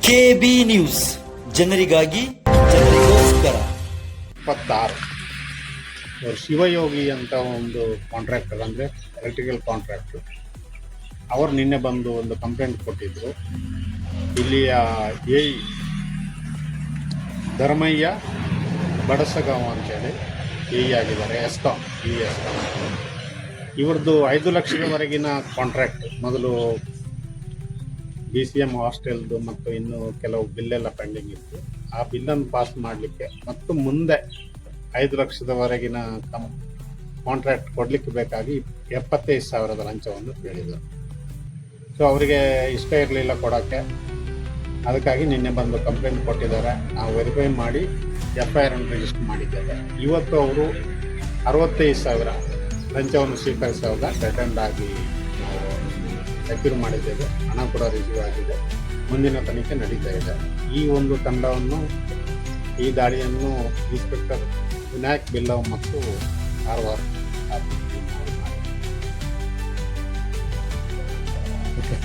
KB news ಜನರಿಗಾಗಿ ಜನರಿಗೋಸ್ಕರ. 26 ಶಿವಯೋಗಿ ಅಂತ ಒಂದು ಕಾಂಟ್ರಾಕ್ಟರ್, ಅಂದರೆ ಎಲೆಕ್ಟ್ರಿಕಲ್ ಕಾಂಟ್ರಾಕ್ಟರ್, ಅವರು ನಿನ್ನೆ ಬಂದು ಒಂದು ಕಂಪ್ಲೇಂಟ್ ಕೊಟ್ಟಿದ್ದರು. ಇಲ್ಲಿಯ ಎ ಧರ್ಮಯ್ಯ ಬಡಸಗಾಂವ್ ಅಂತೇಳಿ ಎ ಆಗಿದ್ದಾರೆ, ಎಸ್ಕಾಂ. ಇವ್ರದ್ದು 5 ಲಕ್ಷದವರೆಗಿನ ಕಾಂಟ್ರಾಕ್ಟ್. ಮೊದಲು BCM ಹಾಸ್ಟೆಲ್ದು ಮತ್ತು ಇನ್ನು ಕೆಲವು ಬಿಲ್ಲೆಲ್ಲ ಪೆಂಡಿಂಗ್ ಇತ್ತು. ಆ ಬಿಲ್ಲನ್ನು ಪಾಸ್ ಮಾಡಲಿಕ್ಕೆ ಮತ್ತು ಮುಂದೆ 5 ಲಕ್ಷದವರೆಗಿನ ಕಾಂಟ್ರಾಕ್ಟ್ ಕೊಡಲಿಕ್ಕೆ ಬೇಕಾಗಿ 75,000 ಲಂಚವನ್ನು ಕೇಳಿದರು. ಸೊ ಅವರಿಗೆ ಇಷ್ಟ ಇರಲಿಲ್ಲ ಕೊಡೋಕ್ಕೆ. ಅದಕ್ಕಾಗಿ ನಿನ್ನೆ ಬಂದು ಕಂಪ್ಲೇಂಟ್ ಕೊಟ್ಟಿದ್ದಾರೆ. ನಾವು ವೆರಿಫೈ ಮಾಡಿ FIR ಅನ್ನು ರಿಜಿಸ್ಟರ್ ಮಾಡಿದ್ದೇವೆ. ಇವತ್ತು ಅವರು 65,000 ಲಂಚವನ್ನು ಸ್ವೀಕರಿಸುವಾಗ ರಿಟರ್ನ್ ಆಗಿ ನಾವು ಸೆಕ್ಯೂರ್ ಮಾಡಿದ್ದೇವೆ. ಹಣ ಕೂಡ ರಿಸೀವ್ ಆಗಿದೆ. ಮುಂದಿನ ತನಿಖೆ ನಡೀತಾ ಇದೆ. ಈ ಒಂದು ತಂಡವನ್ನು, ಈ ದಾಳಿಯನ್ನು ಇನ್ಸ್ಪೆಕ್ಟರ್ ವಿನಾಯಕ್ ಬಿಲ್ಲವ್ ಮತ್ತು ಕಾರವಾರ ಓಕೆ.